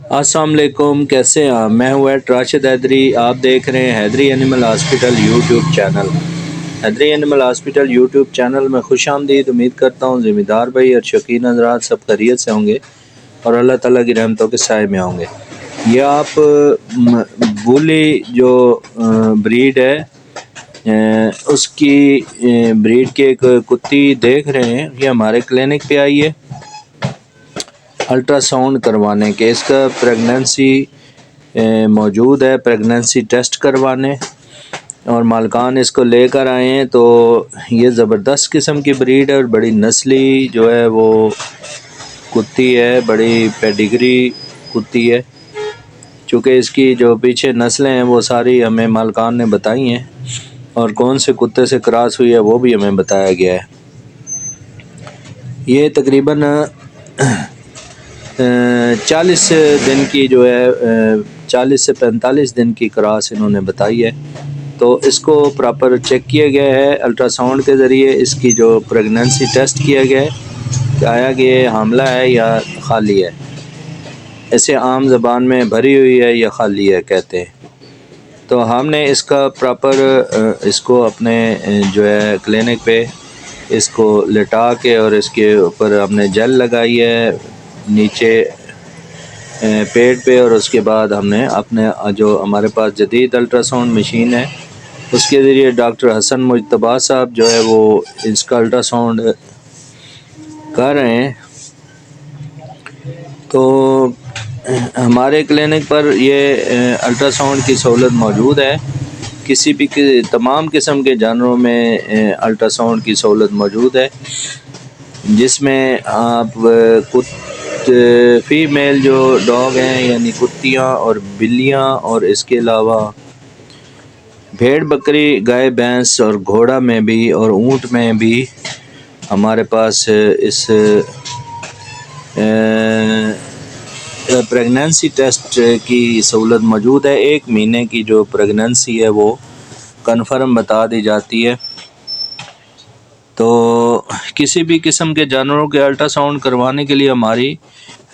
السلام علیکم، کیسے ہیں آپ؟ میں ہوں ایڈ راشد حیدری، آپ دیکھ رہے ہیں حیدری اینیمل ہاسپٹل یوٹیوب چینل۔ حیدری اینیمل ہاسپٹل یوٹیوب چینل میں خوش آمدید۔ امید کرتا ہوں ذمہ دار بھائی اور شوقین حضرات سب خیریت سے ہوں گے اور اللہ تعالیٰ کی رحمتوں کے سائے میں ہوں گے۔ یہ آپ بولی جو بریڈ ہے اس کی بریڈ کی ایک کتی دیکھ رہے ہیں، یہ ہمارے کلینک پہ آئی ہے الٹرا ساؤنڈ کروانے کے۔ اس کا پریگننسی موجود ہے، پریگننسی ٹیسٹ کروانے، اور مالکان اس کو لے کر آئے ہیں۔ تو یہ زبردست قسم کی بریڈ ہے اور بڑی نسلی جو ہے وہ کتی ہے، بڑی پیڈیگری کتی ہے، چونکہ اس کی جو پیچھے نسلیں ہیں وہ ساری ہمیں مالکان نے بتائی ہیں، اور کون سے کتے سے کراس ہوئی ہے وہ بھی ہمیں بتایا گیا ہے۔ یہ تقریباً 40 دن کی جو ہے 40 سے 45 دن کی کراس انہوں نے بتائی ہے۔ تو اس کو پراپر چیک کیا گیا ہے الٹرا ساؤنڈ کے ذریعے، اس کی جو پریگننسی ٹیسٹ کیا گیا ہے کہ آیا کہ یہ حاملہ ہے یا خالی ہے، اسے عام زبان میں بھری ہوئی ہے یا خالی ہے کہتے ہیں۔ تو ہم نے اس کا پراپر اس کو اپنے جو ہے کلینک پہ اس کو لٹا کے اور اس کے اوپر ہم نے جیل لگائی ہے نیچے پیٹ پہ، اور اس کے بعد ہم نے اپنے جو ہمارے پاس جدید الٹرا ساؤنڈ مشین ہے اس کے ذریعے ڈاکٹر حسن مجتبیٰ صاحب جو ہے وہ اس کا الٹرا ساؤنڈ کر رہے ہیں۔ تو ہمارے کلینک پر یہ الٹرا ساؤنڈ کی سہولت موجود ہے، کسی بھی تمام قسم کے جانوروں میں الٹرا ساؤنڈ کی سہولت موجود ہے، جس میں آپ فیمیل جو ڈاگ ہیں یعنی کتیاں اور بلیاں، اور اس کے علاوہ بھیڑ بکری، گائے بھینس اور گھوڑا میں بھی اور اونٹ میں بھی ہمارے پاس اس پریگننسی ٹیسٹ کی سہولت موجود ہے۔ 1 مہینے کی جو پریگننسی ہے وہ کنفرم بتا دی جاتی ہے۔ تو کسی بھی قسم کے جانوروں کے الٹرا ساؤنڈ کروانے کے لیے ہماری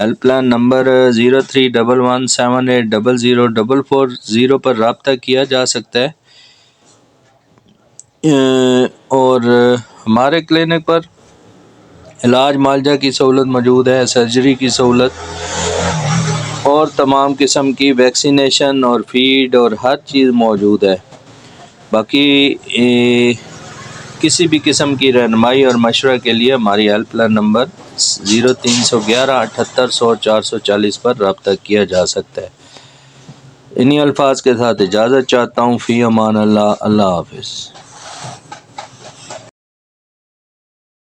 ہیلپ لائن نمبر 0311780040 پر رابطہ کیا جا سکتا ہے، اور ہمارے کلینک پر علاج معالجہ کی سہولت موجود ہے، سرجری کی سہولت اور تمام قسم کی ویکسینیشن اور فیڈ اور ہر چیز موجود ہے۔ باقی کسی بھی قسم کی رہنمائی اور مشورہ کے لیے ہماری ہیلپ لائن نمبر 0311780040 پر رابطہ کیا جا سکتا ہے۔ انہی الفاظ کے ساتھ اجازت چاہتا ہوں، فی امان اللہ، اللہ حافظ۔